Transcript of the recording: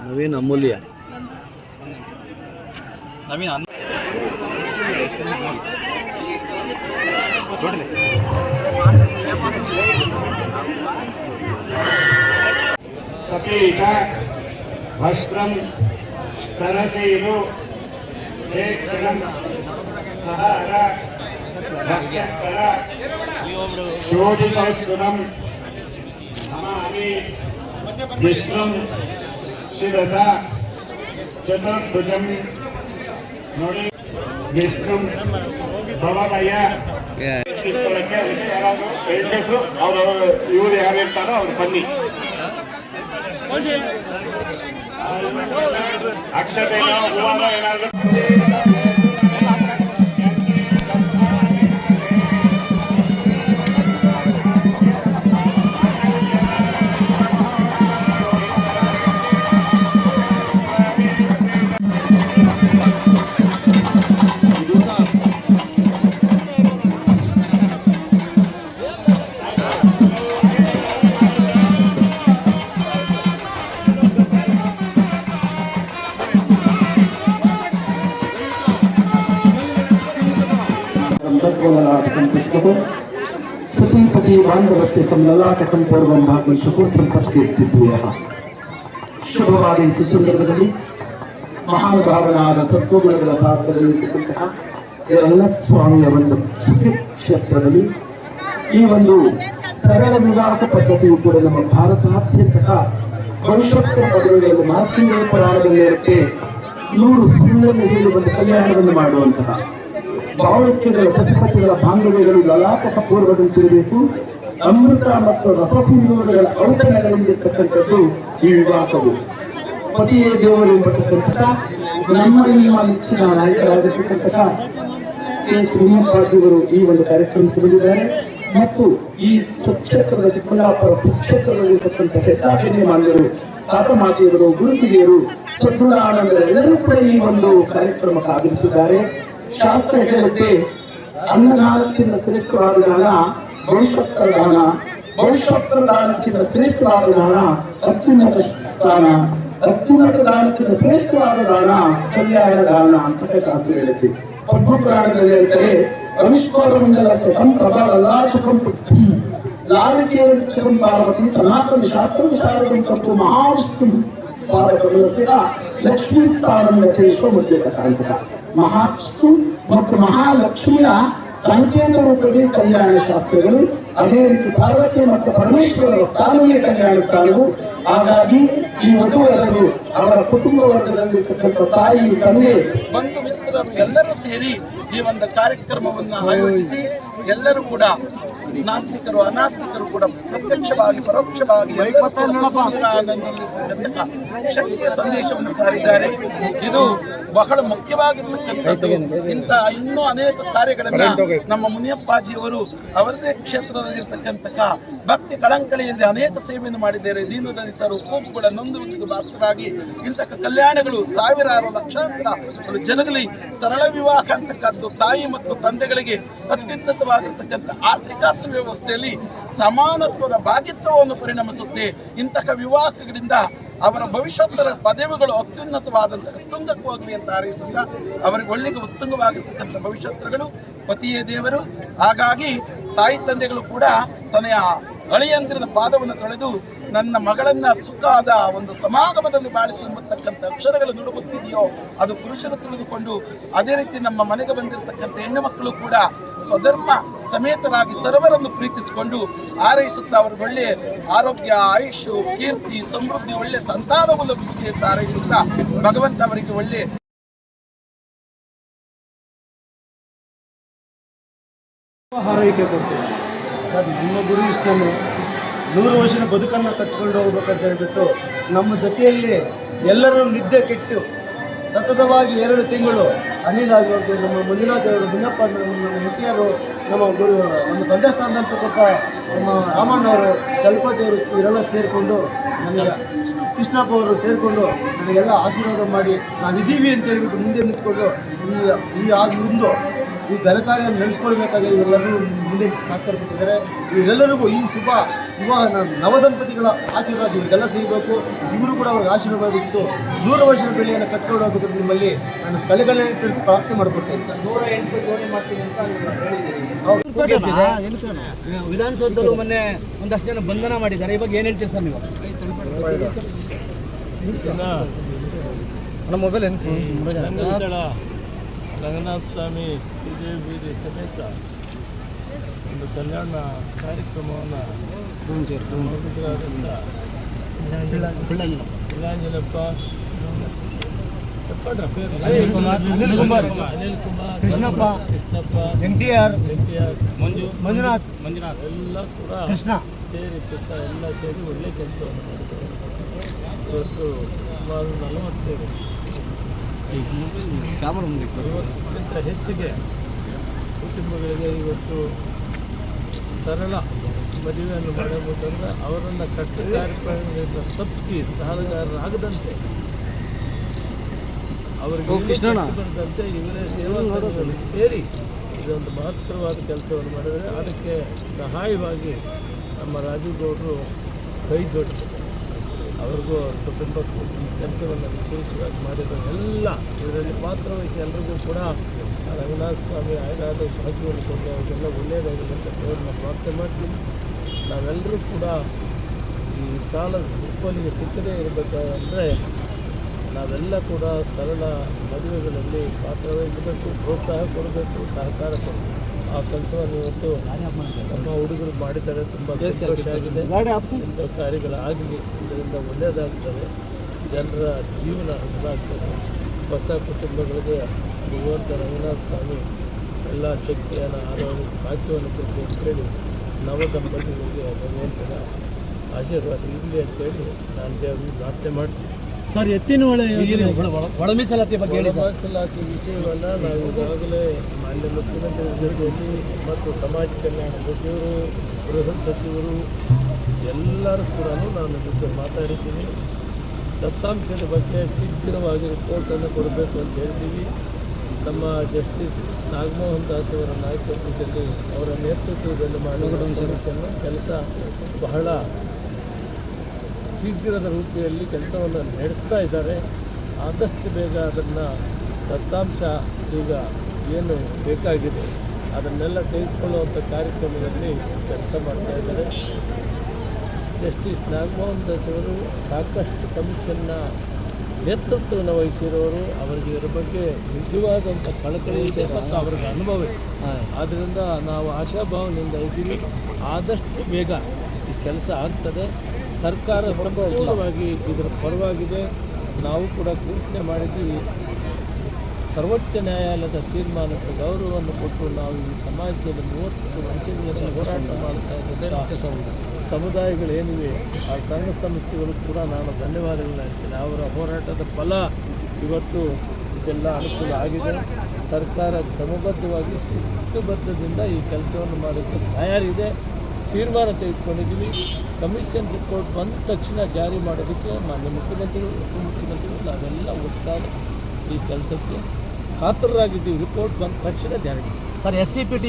ನವೀನ್ ಅಮೂಲ್ಯ ಸಪೀತ ವಸ್ತ್ರಂ ಸರಸೇನು ಕ್ಷಣಂ ಸಹಾರ ಭಕ್ಷ್ಯಸ್ಥಳ ಶೋಧಿತಸ್ತುನಂ ನಮಾಮಿ ವಿಷ್ಣುಂ ಶಿರಸ ಚತುರ್ಭುಜಂ ನೋಡಿ ವಿಷ್ಣುಂ ಭವಮಯ ಸ್ಥಳಕ್ಕೆ ಯಾರಾದರೂ ಹೆಂಗಸರು ಅವರು ಇವರು ಯಾರಿರ್ತಾರೋ ಅವ್ರು ಬನ್ನಿ. ಅಕ್ಷತೆನೋ ಹೂವನೋ ಏನಾದ್ರು सतीपति बांधवस्य कम ललाटकं पूर्वं भागं शुभो ಸಂಪರ್ಕಿಸುತ್ತಿದ್ದೇವೆ. ಶುಭವಾದ ಸುಸಂದರ್ಭದಲ್ಲಿ ಮಹಾನುಭಾವನಾದ ಸತ್ವಗುಣಗಳ ಭಾಗದಲ್ಲಿರ್ತಕ್ಕಂತಹ ರಂಗನಾಥ ಸ್ವಾಮಿಯ ಒಂದು ಕ್ಷೇತ್ರದಲ್ಲಿ ಈ ಒಂದು ಸರಳ ವಿವಾಹ ಪದ್ಧತಿಯು ಕೂಡ ನಮ್ಮ ಭಾರತಾದ್ಯಂತ ವಂಶೋತ್ತರ ಪದವಿಗಳಲ್ಲಿ ಮಾರ್ಕಂಡೇಯ ಪುರಾಣದಲ್ಲಿರುತ್ತೆ 100 ಸುಳ್ಳನ್ನು ಹೇಳಿ ಒಂದು ಕಲ್ಯಾಣವನ್ನು ಮಾಡುವಂತಹ ಭಾವೈಕ್ಯಗಳ ಸತಿಪತಿಗಳ ಬಾಂಧವ್ಯಗಳು ಲಲಾಟಕ ಪೂರ್ವದಂತಿರಬೇಕು. ಅಮೃತ ಮತ್ತು ರಸಸಿಂಧೂರಗಳ ಔತಣಗಳಿಂದಿರ್ತಕ್ಕಂಥದ್ದು ಈ ವಿವಾಹವು. ಪತಿಯೇ ದೇವರು ಎಂಬತಕ್ಕಂತಹ ನಮ್ಮ ನೆಚ್ಚಿನ ನಾಯಕರಾಗಿರ್ತಕ್ಕಂತಹ ಶ್ರೀನಿವಾಸಜಿಯವರು ಈ ಒಂದು ಕಾರ್ಯಕ್ರಮಕ್ಕೆ ಬಂದಿದ್ದಾರೆ ಮತ್ತು ಈ ಸುಕ್ಷೇತ್ರದ ಚಿಕ್ಕಬಳ್ಳಾಪುರ ಸುಕ್ಷೇತ್ರದಲ್ಲಿರ್ತಕ್ಕಂಥ ಹೆದ್ದಾರಿಯ ಮಾನ್ಯರು, ತಾತ ಮಾತೆಯವರು, ಗುರುತಿಗೆಯರು, ಸದ್ಗುಣ ಆನಂದರು ಎಲ್ಲರೂ ಕೂಡ ಈ ಒಂದು ಕಾರ್ಯಕ್ರಮಕ್ಕೆ ಆಗಮಿಸಿದ್ದಾರೆ. ಶಾಸ್ತ್ರ ಹೇಳುತ್ತೆ ಅನ್ನದಾನಕ್ಕಿಂತ ಶ್ರೇಷ್ಠವಾದ ದಾನ ಭವಿಷ್ಯೋತ್ತರ ದಾನ, ಭವಿಷ್ಯೋತ್ತರ ದಾನಕ್ಕಿಂತ ಶ್ರೇಷ್ಠವಾದ ದಾನ ಅತ್ಯುನ್ನತ ದಾನ, ಅತ್ಯುನ್ನತ ದಾನಕ್ಕಿಂತ ಶ್ರೇಷ್ಠವಾದ ದಾನ ಕಲ್ಯಾಣ ದಾನ ಅಂತ ಶಾಸ್ತ್ರ ಹೇಳುತ್ತೆ. ಪದ್ಮಪುರಾಣದಲ್ಲಿ ಹೇಳ್ತಾರೆ ಅನುಷ್ಕೋರಮಂಡಲ ಸಕಂ ಪ್ರಭಾ ಲಲಾಚಕಂ ಲಾಲಿಕೇಯಂ ಪಾರ್ವತಿ ಸನಾತನ ಶಾಸ್ತ್ರ ವಿಚಾರಕಂ ತಪ್ಪು ಮಹಾವಿಷ್ಣು ಪಾದಕಮಲಸ್ಯ ಲಕ್ಷ್ಮೀ ಸ್ಥಾನಂ ಯಥೇಶ್ವ ಮಧ್ಯಕಾಂತಕ. ಮಹಾವಿಷ್ಣು ಮತ್ತು ಮಹಾಲಕ್ಷ್ಮಿಯ ಸಂಕೇತ ರೂಪವೇ ಕಲ್ಯಾಣ ಶಾಸ್ತ್ರಗಳು. ಅದೇ ರೀತಿ ಪಾರ್ವತಿ ಮತ್ತು ಪರಮೇಶ್ವರರ ಸ್ಥಾನವೇ ಕಲ್ಯಾಣ ಸ್ಥಾನವು. ಹಾಗಾಗಿ ಈ ವಧುವರರು ಅವರ ಕುಟುಂಬ ವರ್ಗದಲ್ಲಿರ್ತಕ್ಕಂಥ ತಾಯಿ, ತಂದೆ, ಬಂಧು ಮಿತ್ರರು ಎಲ್ಲರೂ ಸೇರಿ ಈ ಒಂದು ಕಾರ್ಯಕ್ರಮವನ್ನು ಆಯೋಜಿಸಿ ಎಲ್ಲರೂ ಕೂಡ ನಾಸ್ತಿಕರು ಅನಾಸ್ತಿಕರು ಕೂಡ ಪ್ರತ್ಯಕ್ಷವಾಗಿ ಪರೋಕ್ಷವಾಗಿ ಶಕ್ತಿಯ ಸಂದೇಶವನ್ನು ಸಾರಿದ್ದಾರೆ. ಇದು ಬಹಳ ಮುಖ್ಯವಾಗಿರ್ತಕ್ಕಂಥದ್ದು. ಇಂಥ ಇನ್ನೂ ಅನೇಕ ಕಾರ್ಯಗಳನ್ನು ನಮ್ಮ ಮುನಿಯಪ್ಪಾಜಿಯವರು ಅವರದೇ ಕ್ಷೇತ್ರದಲ್ಲಿರ್ತಕ್ಕಂತಹ ಭಕ್ತಿ ಕಳಂಕಳಿಯಲ್ಲಿ ಅನೇಕ ಸೇವೆಯನ್ನು ಮಾಡಿದ್ದಾರೆ. ದೀನದಲಿತರು, ಕೋಪುಗಳ ನೊಂದುವಿಗೆ ಬಾತ್ರರಾಗಿ ಇಂತಹ ಕಲ್ಯಾಣಗಳು ಸಾವಿರಾರು ಲಕ್ಷಾಂತರ ಜನಗಳಿಗೆ ಸರಳ ವಿವಾಹ ಅಂತಕ್ಕಂಥ ತಾಯಿ ಮತ್ತು ತಂದೆಗಳಿಗೆ ಅತ್ಯುನ್ನತವಾಗಿರ್ತಕ್ಕಂಥ ಆರ್ಥಿಕ ವ್ಯವಸ್ಥೆಯಲ್ಲಿ ಸಮಾನತ್ವದ ಭಾಗಿತ್ವವನ್ನು ಪರಿಣಮಿಸುತ್ತೆ. ಇಂತಹ ವಿವಾಹಗಳಿಂದ ಅವರ ಭವಿಷ್ಯೋತ್ತರ ಪದವಿಗಳು ಅತ್ಯುನ್ನತವಾದಂತಹ ಸ್ತುಂಗಕ್ಕೆ ಹೋಗಲಿ ಅಂತ ಹಾರೈಸುತ್ತಾ ಅವರಿಗೆ ಒಳ್ಳೆಗೆ ಉಸ್ತುಂಗವಾಗಿರ್ತಕ್ಕಂಥ ಭವಿಷ್ಯೋತ್ತರಗಳು ಪತಿಯೇ ದೇವರು. ಹಾಗಾಗಿ ತಾಯಿ ತಂದೆಗಳು ಕೂಡ ತನ್ನ ಅಳಿಯಂದಿರನ ಪಾದವನ್ನು ತೊಳೆದು ನನ್ನ ಮಗಳನ್ನ ಸುಖಾದ ಒಂದು ಸಮಾಗಮದಲ್ಲಿ ಬಾಳಿಸಿ ಎಂಬತಕ್ಕಂಥ ಅಕ್ಷರಗಳು ನುಡುಗುತ್ತಿದೆಯೋ ಅದು ಪುರುಷರು ತಿಳಿದುಕೊಂಡು ಅದೇ ರೀತಿ ನಮ್ಮ ಮನೆಗೆ ಬಂದಿರತಕ್ಕಂಥ ಹೆಣ್ಣು ಮಕ್ಕಳು ಕೂಡ ಸ್ವಧರ್ಮ ಸಮೇತರಾಗಿ ಸರ್ವರನ್ನು ಪ್ರೀತಿಸಿಕೊಂಡು ಹಾರೈಸುತ್ತಾ ಅವ್ರಿಗೆ ಒಳ್ಳೆ ಆರೋಗ್ಯ, ಆಯುಷು, ಕೀರ್ತಿ, ಸಮೃದ್ಧಿ, ಒಳ್ಳೆ ಸಂತಾನವನ್ನು ಲಭಿಸುತ್ತೆ ಅಂತ ಹಾರೈಸುತ್ತಾ ಭಗವಂತ ಅವರಿಗೆ ಒಳ್ಳೆ ಹಾರೈಕೆ ಕೊಡ್ತೀವಿ ಸರ್. ನಮ್ಮ ಗುರು ಇಷ್ಟನ್ನು 100 ವರ್ಷದ ಬದುಕನ್ನು ಕಟ್ಕೊಂಡು ಹೋಗ್ಬೇಕಂತ ಹೇಳ್ಬಿಟ್ಟು ನಮ್ಮ ಜೊತೆಯಲ್ಲಿ ಎಲ್ಲರೂ ನಿದ್ದೆ ಕೆಟ್ಟು ಸತತವಾಗಿ 2 ತಿಂಗಳು ಅನಿಲ್ ಆಗಿರ್ಬೋದು, ನಮ್ಮ ಮಂಜುನಾಥ್ ಅವರು, ಬಿನ್ನಪ್ಪ, ನಮ್ಮ ಹೆಂಟಿಯರು, ನಮ್ಮ ಗುರು, ನಮ್ಮ ತಂದೆ ಸ್ಥಾನದಲ್ಲಿರ್ತಕ್ಕಂಥ ನಮ್ಮ ರಾಮಣ್ಣವರು, ಚಲಪತಿಯವರು ಇವರೆಲ್ಲ ಸೇರಿಕೊಂಡು ನನಗೆ ಕೃಷ್ಣಪ್ಪ ಅವರು ಸೇರಿಕೊಂಡು ನನಗೆಲ್ಲ ಆಶೀರ್ವಾದ ಮಾಡಿ ನಾವಿದ್ದೀವಿ ಅಂತ ಹೇಳ್ಬಿಟ್ಟು ಮುಂದೆ ನಿಂತ್ಕೊಂಡು ಈ ಘನ ಕಾರ್ಯವನ್ನು ನಡೆಸ್ಕೊಳ್ಬೇಕಾದ್ರೆ ಇವರೆಲ್ಲರೂ ಮುಂದೆ ಸಾಕ್ತಾರೆ. ಇವರೆಲ್ಲರಿಗೂ ಈ ಶುಭ ವಿವಾಹ ನವದಂಪತಿಗಳ ಆಶೀರ್ವಾದ ಇವ್ರಿಗೆಲ್ಲ ಸಿಗಬೇಕು. ಇವರು ಕೂಡ ಅವ್ರಿಗೆ ಆಶೀರ್ವಾದ ಬಿಟ್ಟು 100 ವರ್ಷದ ಬೆಳೆಯನ್ನು ಕಟ್ಕೊಂಡು ಹೋಗ್ಬೇಕು. ನಿಮ್ಮಲ್ಲಿ ನಾನು ಕಳೆಗಳೇ ಪ್ರಾರ್ಥನೆ ಮಾಡಿಕೊಟ್ಟೆ ಅಂತ 108 ಜೋಡಿ ಮಾಡ್ತೀನಿ ಅಂತ ವಿಧಾನಸೌಧದಲ್ಲೂ ಮೊನ್ನೆ ಒಂದಷ್ಟು ಜನ ಬಂಧನ ಮಾಡಿದ್ದಾರೆ. ಇವಾಗ ಏನು ಹೇಳ್ತೀರಿ ಸರ್ ನೀವು? ನಮ್ಮ ಮೊಬೈಲ್ ರಂಗಸ್ಥಳ ರಂಗನಾಥ ಸ್ವಾಮಿ ಶ್ರೀದೇವಿ ಬೀದಿ ಸಮೇತ ಒಂದು ಕಲ್ಯಾಣ ಕಾರ್ಯಕ್ರಮವನ್ನು ಇಳಾಂಜನಪ್ಪ ಅನಿಲ್ ಕುಮಾರ್ ಕೃಷ್ಣಪ್ಪ NTR ಮಂಜುನಾಥ್ ಎಲ್ಲ ಕೂಡ ಕೃಷ್ಣ ಸೇರಿ ಎಲ್ಲ ಸೇರಿ ಒಳ್ಳೆ ಕೆಲಸವನ್ನು ಮಾಡಿದ್ದಾರೆ. ಇವತ್ತು ಸುಮಾರು 40ಕ್ಕಿಂತ ಹೆಚ್ಚಿಗೆ ಕುಟುಂಬಗಳಿಗೆ ಇವತ್ತು ಸರಳ ಮದುವೆಯನ್ನು ಮಾಡಬಹುದಂದ್ರೆ ಅವರನ್ನು ಕಟ್ಟ ಕಾರ್ಯಕ್ರಮಗಳಿಂದ ತಪ್ಪಿಸಿ ಸಾಲಗಾರರಾಗದಂತೆ ಅವರಿಗೆ ಬರದಂತೆ ಇವರೇ ಸೇವಾ ಸಂಘದಲ್ಲಿ ಸೇರಿ ಇದೊಂದು ಮಹತ್ತರವಾದ ಕೆಲಸವನ್ನು ಮಾಡಿದರೆ ಅದಕ್ಕೆ ಸಹಾಯವಾಗಿ ನಮ್ಮ ರಾಜೀವ್ ಗೌಡರು ಕೈ ಜೋಡಿಸಿದ್ದಾರೆ. ಅವ್ರಿಗೂ ಕುಟುಂಬಕ್ಕೂ ಈ ಕೆಲಸವನ್ನು ವಿಶೇಷವಾಗಿ ಮಾಡಿದ್ದಾರೆ. ಎಲ್ಲ ಇದರಲ್ಲಿ ಪಾತ್ರವಹಿಸಿ ಎಲ್ರಿಗೂ ಕೂಡ ರಂಗನಾಥ ಸ್ವಾಮಿ ಆಯ್ದಾದ ಭಾಗ್ಯವನ್ನು ಕೊಟ್ಟು ಅವರಿಗೆಲ್ಲ ಒಳ್ಳೆಯದಾಗಿದೆ ಅಂತ ದೇವರನ್ನ ಪ್ರಾರ್ಥನೆ ಮಾಡ್ತೀನಿ. ನಾವೆಲ್ಲರೂ ಕೂಡ ಈ ಸಾಲ ಸುಪ್ಪಲಿಗೆ ಸಿಕ್ಕದೇ ಇರಬೇಕಾದ್ರೆ ನಾವೆಲ್ಲ ಕೂಡ ಸರಳ ಮದುವೆಗಳಲ್ಲಿ ಪಾತ್ರವಹಿಸಬೇಕು, ಪ್ರೋತ್ಸಾಹ ಕೊಡಬೇಕು, ಸಹಕಾರ ಕೊಡಬೇಕು. ಆ ಕೆಲಸವನ್ನು ಇವತ್ತು ನಮ್ಮ ಹುಡುಗರು ಮಾಡಿದ್ದಾರೆ. ತುಂಬ ಸಂತೋಷ ಆಗಿದೆ. ಇಂಥ ಕಾರ್ಯಗಳಾಗಲಿ, ಇದರಿಂದ ಒಳ್ಳೆಯದಾಗ್ತದೆ, ಜನರ ಜೀವನ ಹಸನಾಗ್ತದೆ. ಹೊಸ ಕುಟುಂಬಗಳಿಗೆ ಭಗವಂತ ರಂಗನಾಥ ಸ್ವಾಮಿ ಎಲ್ಲ ಶಕ್ತಿಯನ್ನು ಆರೋಗ್ಯ ಭಾಗ್ಯವನ್ನು ಕೊಟ್ಟು ಅಂತೇಳಿ ನವದಂಪತಿಗಳಿಗೆ ಭಗವಂತನ ಆಶೀರ್ವಾದ ಇರಲಿ ಅಂತೇಳಿ ನಾನು ದೇವರಿಗೆ ಪ್ರಾರ್ಥನೆ ಮಾಡ್ತೀನಿ. ಸರ್, ಎತ್ತಿನ ಒಳ ಮೀಸಲಾತಿ ಬಗ್ಗೆ ಹೇಳಿ. ಮೀಸಲಾತಿ ವಿಷಯವನ್ನು ನಾವು ಈಗಾಗಲೇ ಮಾನ್ಯ ಮುಖ್ಯಮಂತ್ರಿ ಜೊತೆಯಲ್ಲಿ ಮತ್ತು ಸಮಾಜ ಕಲ್ಯಾಣ ಸಚಿವರು, ಗೃಹ ಸಚಿವರು ಎಲ್ಲರೂ ಕೂಡ ನಾನು ಜೊತೆ ಮಾತಾಡಿದ್ದೀನಿ. ದತ್ತಾಂಶದ ಬಗ್ಗೆ ಶೀಘ್ರವಾಗಿ ರಿಪೋರ್ಟನ್ನು ಕೊಡಬೇಕು ಅಂತ ಹೇಳ್ತೀವಿ. ನಮ್ಮ ಜಸ್ಟಿಸ್ ನಾಗಮೋಹನ್ ದಾಸ್ ಅವರ ನಾಯಕತ್ವದಲ್ಲಿ, ಅವರ ನೇತೃತ್ವದಲ್ಲಿ ಮಾಡಿರುವ ಕೆಲಸ ಬಹಳ ಶೀಘ್ರದ ರೂಪಿಯಲ್ಲಿ ಕೆಲಸವನ್ನು ನಡೆಸ್ತಾ ಇದ್ದಾರೆ. ಆದಷ್ಟು ಬೇಗ ಅದನ್ನು ದತ್ತಾಂಶ ಈಗ ಏನು ಬೇಕಾಗಿದೆ ಅದನ್ನೆಲ್ಲ ತೆಗೆದುಕೊಳ್ಳುವಂಥ ಕಾರ್ಯಕ್ರಮದಲ್ಲಿ ಕೆಲಸ ಮಾಡ್ತಾ ಇದ್ದಾರೆ. ಜಸ್ಟಿಸ್ ನಾಗಮೋಹನ್ ದಾಸ್ ಅವರು ಸಾಕಷ್ಟು ಕಮಿಷನ್ನ ನೇತೃತ್ವವನ್ನು ವಹಿಸಿರೋರು. ಅವರಿಗೆ ಇದರ ಬಗ್ಗೆ ನಿಜವಾದಂಥ ಕಳಕಳಿ ಇದೆ ಮತ್ತು ಅವ್ರಿಗೆ ಅನುಭವ ಇದೆ. ಆದ್ದರಿಂದ ನಾವು ಆಶಾಭಾವನೆಯಿಂದ ಇದ್ದೀವಿ. ಆದಷ್ಟು ಬೇಗ ಈ ಕೆಲಸ ಆಗ್ತದೆ. ಸರ್ಕಾರ ಸಂಪೂರ್ಣವಾಗಿ ಇದರ ಪರವಾಗಿದೆ. ನಾವು ಕೂಡ ಘೋಷಣೆ ಮಾಡಿದ್ದೀವಿ. ಸರ್ವೋಚ್ಚ ನ್ಯಾಯಾಲಯದ ತೀರ್ಮಾನಕ್ಕೆ ಗೌರವವನ್ನು ಕೊಟ್ಟು ನಾವು ಈ ಸಮಾಜದಲ್ಲಿ 30 ವರ್ಷಗಳಿಂದ ಹೋರಾಟ ಮಾಡ್ತಾ ಇದ್ದಂಥ ಸಮುದಾಯಗಳೇನಿವೆ ಆ ಸಂಘ ಸಂಸ್ಥೆಗಳು ಕೂಡ ನಾನು ಧನ್ಯವಾದಗಳನ್ನ ಹೇಳ್ತೀನಿ. ಅವರ ಹೋರಾಟದ ಫಲ ಇವತ್ತು ಇದೆಲ್ಲ ಅನುಕೂಲ ಆಗಿದೆ. ಸರ್ಕಾರ ಕ್ರಮಬದ್ಧವಾಗಿ ಶಿಸ್ತುಬದ್ಧದಿಂದ ಈ ಕೆಲಸವನ್ನು ಮಾಡೋಕ್ಕೆ ತಯಾರಿದೆ. ತೀರ್ಮಾನ ತೆಗೆದುಕೊಂಡಿದ್ದೀವಿ. ಕಮಿಷನ್ ರಿಪೋರ್ಟ್ ಬಂದ ತಕ್ಷಣ ಜಾರಿ ಮಾಡೋದಕ್ಕೆ ಮಾನ್ಯ ಮುಖ್ಯಮಂತ್ರಿಗಳು, ಉಪಮುಖ್ಯಮಂತ್ರಿಗಳು ನಾವೆಲ್ಲ ಒಟ್ಟಾಗಿ ಈ ಕೆಲಸಕ್ಕೆ ಕಾತರರಾಗಿದ್ದೀವಿ. ರಿಪೋರ್ಟ್ ಬಂದ ತಕ್ಷಣ ಜಾರಿ. Sir, SCPT